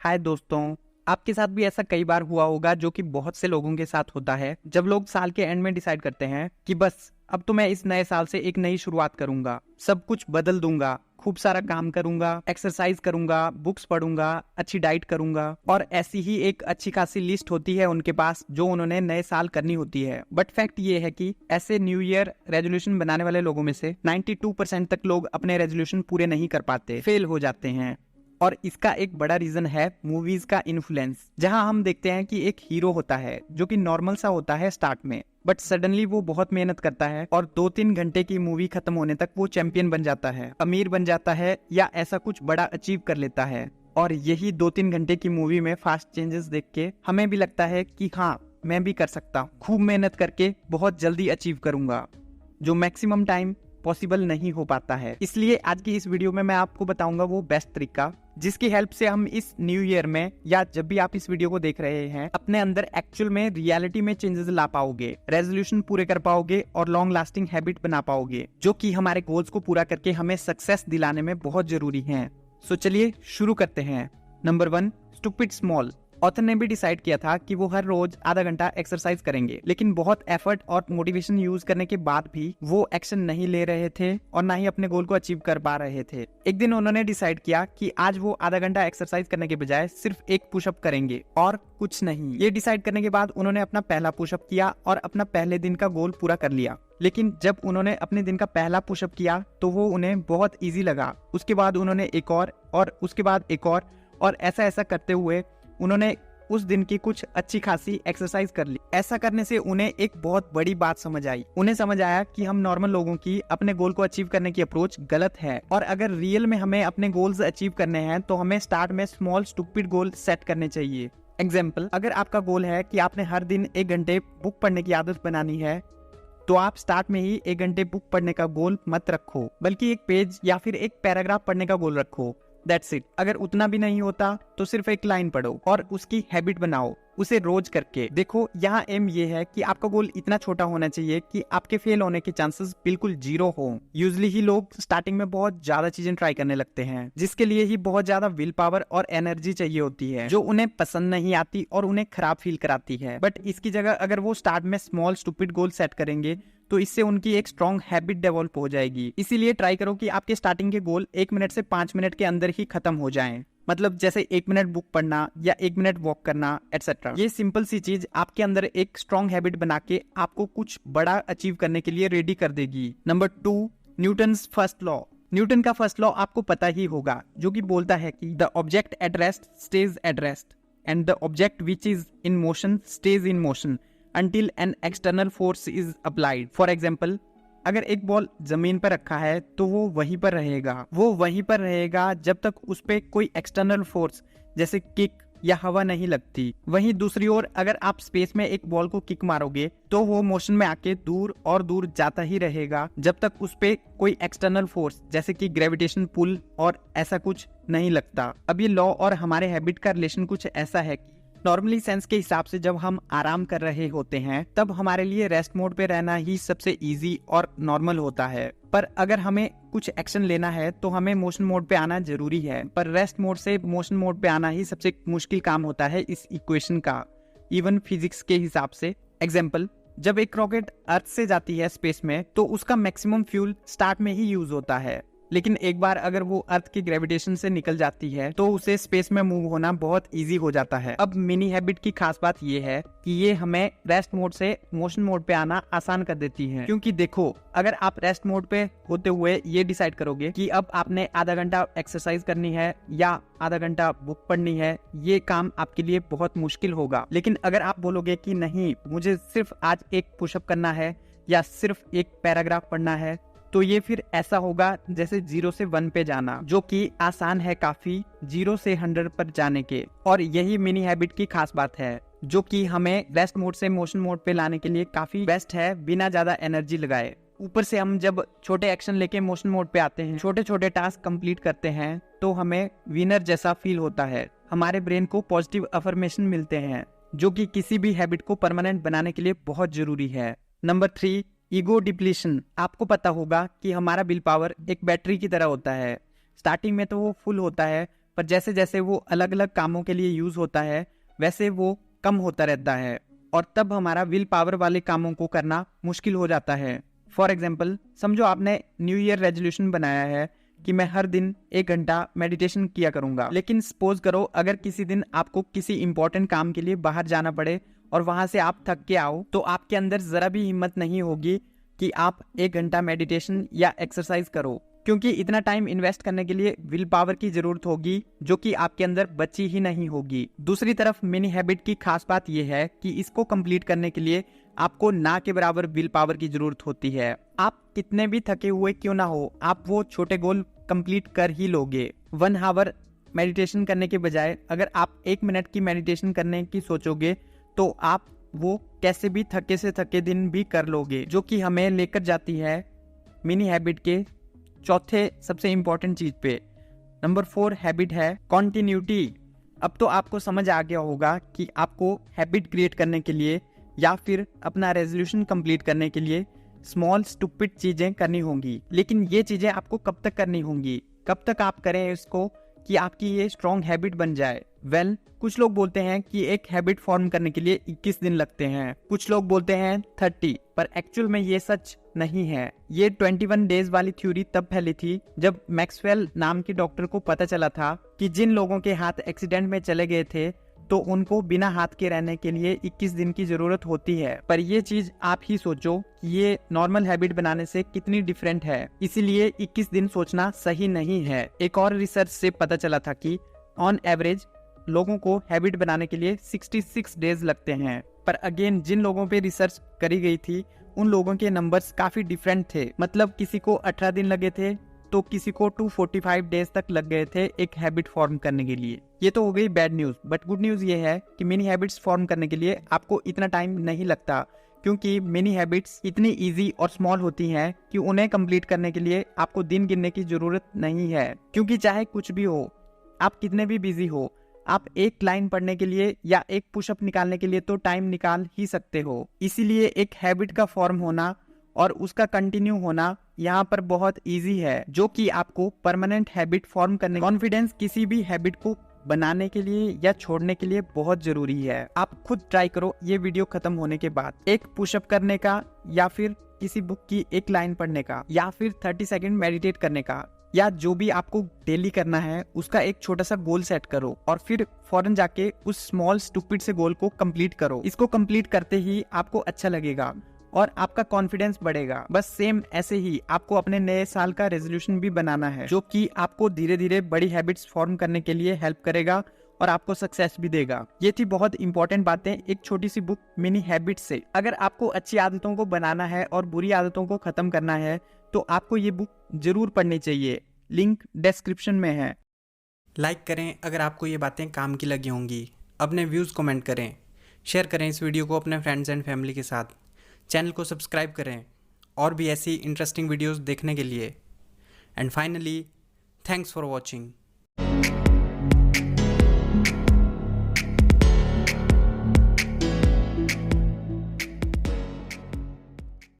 हाय दोस्तों, आपके साथ भी ऐसा कई बार हुआ होगा जो कि बहुत से लोगों के साथ होता है। जब लोग साल के एंड में डिसाइड करते हैं कि बस अब तो मैं इस नए साल से एक नई शुरुआत करूंगा, सब कुछ बदल दूंगा, खूब सारा काम करूंगा, एक्सरसाइज करूंगा, बुक्स पढ़ूंगा, अच्छी डाइट करूंगा और ऐसी ही एक अच्छी खासी लिस्ट होती है उनके पास जो उन्होंने नए साल करनी होती है। बट फैक्ट ये है कि ऐसे न्यू ईयर रेजोल्यूशन बनाने वाले लोगों में से 92% तक लोग अपने रेजोल्यूशन पूरे नहीं कर पाते, फेल हो जाते हैं। और इसका एक बड़ा रीजन है मूवीज का इन्फ्लुएंस, जहां हम देखते हैं कि एक हीरो होता है जो कि नॉर्मल सा होता है स्टार्ट में, बट सडनली वो बहुत मेहनत करता है और 2-3 घंटे की मूवी खत्म होने तक वो चैंपियन बन जाता है, अमीर बन जाता है या ऐसा कुछ बड़ा अचीव कर लेता है। और यही 2-3 घंटे की मूवी में फास्ट चेंजेस देख के हमें भी लगता है कि हाँ, मैं भी कर सकता हूँ, खूब मेहनत करके बहुत जल्दी अचीव करूंगा, जो मैक्सिमम टाइम पॉसिबल नहीं हो पाता है। इसलिए आज की इस वीडियो में मैं आपको बताऊंगा वो बेस्ट तरीका जिसकी हेल्प से हम इस न्यू ईयर में या जब भी आप इस वीडियो को देख रहे हैं अपने अंदर एक्चुअल में रियलिटी में चेंजेस ला पाओगे, रेजोल्यूशन पूरे कर पाओगे और लॉन्ग लास्टिंग हैबिट बना पाओगे जो कि हमारे गोल्स को पूरा करके हमें सक्सेस दिलाने में बहुत जरूरी है। सो चलिए शुरू करते हैं। Number 1, stupid small. ऑथर ने भी डिसाइड किया था कि वो हर रोज आधा घंटा एक्सरसाइज करेंगे, लेकिन बहुत एफर्ट और मोटिवेशन यूज करने के बाद भी वो एक्शन नहीं ले रहे थे और ना ही अपने गोल को अचीव कर पा रहे थे। एक दिन उन्होंने डिसाइड किया कि आज वो आधा घंटा एक्सरसाइज करने के बजाय सिर्फ एक पुशअप करेंगे और कुछ नहीं। ये डिसाइड करने के बाद उन्होंने अपना पहला पुशअप किया और अपना पहले दिन का गोल पूरा कर लिया। लेकिन जब उन्होंने अपने दिन का पहला पुशअप किया तो वो उन्हें बहुत ईजी लगा। उसके बाद उन्होंने एक और उसके बाद एक और ऐसा करते हुए उन्होंने उस दिन की कुछ अच्छी खासी एक्सरसाइज कर ली। ऐसा करने से उन्हें एक बहुत बड़ी बात समझ आई। उन्हें समझ आया कि हम नॉर्मल लोगों की अपने गोल को अचीव करने की अप्रोच गलत है और अगर रियल में हमें अपने गोल्स अचीव करने हैं तो हमें स्टार्ट में स्मॉल स्टूपिड गोल सेट करने चाहिए। एग्जाम्पल, अगर आपका गोल है कि आपने हर दिन 1 घंटे बुक पढ़ने की आदत बनानी है तो आप स्टार्ट में ही 1 घंटे बुक पढ़ने का गोल मत रखो, बल्कि एक पेज या फिर एक पैराग्राफ पढ़ने का गोल रखो। That's it। अगर उतना भी नहीं होता तो सिर्फ एक लाइन पढ़ो और उसकी हैबिट बनाओ, उसे रोज करके देखो। यहाँ एम ये है कि आपका गोल इतना छोटा होना चाहिए कि आपके फेल होने के चांसेस बिल्कुल 0 हो। यूजली ही लोग स्टार्टिंग में बहुत ज्यादा चीजें ट्राई करने लगते हैं जिसके लिए ही बहुत ज्यादा विल पावर और एनर्जी चाहिए होती है जो उन्हें पसंद नहीं आती और उन्हें खराब फील कराती है। बट इसकी जगह अगर वो स्टार्ट में स्मॉल स्टूपिड गोल सेट करेंगे तो इससे उनकी एक स्ट्रॉन्ग हैबिट डेवलप हो जाएगी। इसीलिए ट्राई करो कि आपके स्टार्टिंग के गोल 1 मिनट से 5 मिनट के अंदर ही खत्म हो जाएं। मतलब जैसे 1 मिनट बुक पढ़ना या 1 मिनट वॉक करना एटसेट्रा। ये सिंपल सी चीज आपके अंदर एक स्ट्रॉन्ग हैबिट बना के आपको कुछ बड़ा अचीव करने के लिए रेडी कर देगी। Number 2, Newton's first law. Newton का फर्स्ट लॉ आपको पता ही होगा जो कि बोलता है कि the object at rest stage at rest and the object which is in motion stage in motion until an external force is applied। For example, अगर एक बॉल जमीन पर रखा है तो वो वहीं पर रहेगा जब तक उस पे कोई एक्सटर्नल फोर्स जैसे किक या हवा नहीं लगती। वहीं दूसरी ओर अगर आप स्पेस में एक बॉल को किक मारोगे तो वो मोशन में आके दूर और दूर जाता ही रहेगा जब तक उस पे कोई एक्सटर्नल फोर्स जैसे कि ग्रेविटेशन पुल और ऐसा कुछ नहीं लगता। अब ये लॉ और हमारे हैबिट का रिलेशन कुछ ऐसा है कि नॉर्मली सेंस के हिसाब से जब हम आराम कर रहे होते हैं तब हमारे लिए रेस्ट मोड पे रहना ही सबसे इजी और नॉर्मल होता है। पर अगर हमें कुछ एक्शन लेना है तो हमें मोशन मोड पे आना जरूरी है। पर रेस्ट मोड से मोशन मोड पे आना ही सबसे मुश्किल काम होता है इस इक्वेशन का, इवन फिजिक्स के हिसाब से। एग्जाम्पल, जब एक रॉकेट अर्थ से जाती है स्पेस में तो उसका मैक्सिमम फ्यूल स्टार्ट में ही यूज होता है, लेकिन एक बार अगर वो अर्थ की ग्रेविटेशन से निकल जाती है तो उसे स्पेस में मूव होना बहुत इजी हो जाता है। अब मिनी हैबिट की खास बात ये है कि ये हमें रेस्ट मोड से मोशन मोड पे आना आसान कर देती है। क्योंकि देखो, अगर आप रेस्ट मोड पे होते हुए ये डिसाइड करोगे कि अब आपने आधा घंटा एक्सरसाइज करनी है या आधा घंटा बुक पढ़नी है, ये काम आपके लिए बहुत मुश्किल होगा। लेकिन अगर आप बोलोगे कि नहीं, मुझे सिर्फ आज एक पुशअप करना है या सिर्फ एक पैराग्राफ पढ़ना है, तो ये फिर ऐसा होगा जैसे 0 से 1 पे जाना, जो कि आसान है काफी 0 से 100 पर जाने के। और यही मिनी हैबिट की खास बात है जो कि हमें रेस्ट मोड से मोशन मोड पे लाने के लिए काफी बेस्ट है बिना ज्यादा एनर्जी लगाए। ऊपर से हम जब छोटे एक्शन लेके मोशन मोड पे आते हैं, छोटे छोटे टास्क कंप्लीट करते हैं तो हमें विनर जैसा फील होता है। हमारे ब्रेन को पॉजिटिव अफर्मेशन मिलते हैं जो कि किसी भी हैबिट को परमानेंट बनाने के लिए बहुत जरूरी है। Number 3, ego depletion. आपको पता होगा कि हमारा विल पावर एक बैटरी की तरह होता है। स्टार्टिंग में तो वो फुल होता है, पर जैसे जैसे वो अलग अलग कामों के लिए यूज होता है वैसे वो कम होता रहता है और तब हमारा विल पावर वाले कामों को करना मुश्किल हो जाता है। फॉर एग्जाम्पल, समझो आपने न्यू ईयर रेजोल्यूशन बनाया है कि मैं हर दिन 1 घंटा मेडिटेशन किया करूंगा, लेकिन सपोज करो अगर किसी दिन आपको किसी इंपॉर्टेंट काम के लिए बाहर जाना पड़े और वहां से आप थक के आओ, तो आपके अंदर जरा भी हिम्मत नहीं होगी कि आप 1 घंटा मेडिटेशन या एक्सरसाइज करो, क्योंकि इतना टाइम इन्वेस्ट करने के लिए विल पावर की जरूरत होगी जो कि आपके अंदर बची ही नहीं होगी। दूसरी तरफ मिनी हैबिट की खास बात यह है कि इसको कंप्लीट करने के लिए आपको ना के बराबर विल पावर की जरूरत होती है। आप कितने भी थके हुए क्यों ना हो, आप वो छोटे गोल कंप्लीट कर ही लोगे। 1 आवर मेडिटेशन करने के बजाय अगर आप 1 मिनट की मेडिटेशन करने की सोचोगे तो आप वो कैसे भी थके से थके दिन भी कर लोगे, जो कि हमें लेकर जाती है मिनी हैबिट के चौथे सबसे इंपॉर्टेंट चीज पे। नंबर 4 हैबिट है कॉन्टिन्यूटी। अब तो आपको समझ आ गया होगा कि आपको हैबिट क्रिएट करने के लिए या फिर अपना रेजोल्यूशन कंप्लीट करने के लिए स्मॉल स्टूपिड चीजें करनी होंगी, लेकिन ये चीजें आपको कब तक करनी होंगी, कब तक आप करें इसको कि आपकी ये स्ट्रॉन्ग हैबिट बन जाए। कुछ लोग बोलते हैं कि एक हैबिट फॉर्म करने के लिए 21 दिन लगते हैं, कुछ लोग बोलते हैं 30, पर एक्चुअल में ये सच नहीं है। ये 21 डेज वाली थ्योरी तब फैली थी जब मैक्सवेल नाम के डॉक्टर को पता चला था कि जिन लोगों के हाथ एक्सीडेंट में चले गए थे तो उनको बिना हाथ के रहने के लिए 21 दिन की जरूरत होती है। पर ये चीज आप ही सोचो कि ये नॉर्मल हैबिट बनाने से कितनी डिफरेंट है, इसीलिए 21 दिन सोचना सही नहीं है। एक और रिसर्च से पता चला था कि ऑन एवरेज लोगों को हैबिट बनाने के लिए 66 डेज लगते हैं। पर अगेन जिन लोगों पे रिसर्च करी गई थी उन लोगों के नंबर्स काफी डिफरेंट थे, मतलब किसी को 18 दिन लगे थे तो किसी को 245 डेज तक लग गए थे एक हैबिट फॉर्म करने के लिए। ये तो हो गई bad news, but good news ये है कि मिनी हैबिट्स फॉर्म करने के लिए आपको इतना टाइम नहीं लगता, क्योंकि मिनी हैबिट्स इतनी इजी और स्मॉल होती हैं कि उन्हें कंप्लीट करने के लिए आपको दिन गिनने की जरूरत नहीं है। क्योंकि चाहे कुछ भी हो, आप कितने भी बिजी हो, आप एक लाइन पढ़ने के लिए या एक पुशअप निकालने के लिए तो टाइम निकाल ही सकते हो। इसीलिए एक हैबिट का फॉर्म होना और उसका कंटिन्यू होना यहाँ पर बहुत इजी है, जो कि आपको परमानेंट हैबिट फॉर्म करने, कॉन्फिडेंस किसी भी हैबिट को बनाने के लिए या छोड़ने के लिए बहुत जरूरी है। आप खुद ट्राई करो ये वीडियो खत्म होने के बाद, एक पुशअप करने का या फिर किसी बुक की एक लाइन पढ़ने का या फिर 30 सेकंड मेडिटेट करने का, या जो भी आपको डेली करना है उसका एक छोटा सा गोल सेट करो और फिर फौरन जाके उस स्मॉल स्टूपिड से गोल को कंप्लीट करो। इसको कंप्लीट करते ही आपको अच्छा लगेगा और आपका कॉन्फिडेंस बढ़ेगा। बस सेम ऐसे ही आपको अपने नए साल का रेजोल्यूशन भी बनाना है, जो कि आपको धीरे धीरे बड़ी हैबिट्स फॉर्म करने के लिए हेल्प करेगा और आपको सक्सेस भी देगा। ये थी बहुत इंपॉर्टेंट बातें एक छोटी सी बुक मिनी हैबिट्स से। अगर आपको अच्छी आदतों को बनाना है और बुरी आदतों को खत्म करना है तो आपको ये बुक जरूर पढ़नी चाहिए, लिंक डिस्क्रिप्शन में है। लाइक करें अगर आपको ये बातें काम की लगी होंगी, अपने व्यूज़ कमेंट करें, शेयर करें इस वीडियो को अपने फ्रेंड्स एंड फैमिली के साथ, चैनल को सब्सक्राइब करें और भी ऐसी इंटरेस्टिंग वीडियोस देखने के लिए। And finally, thanks for watching.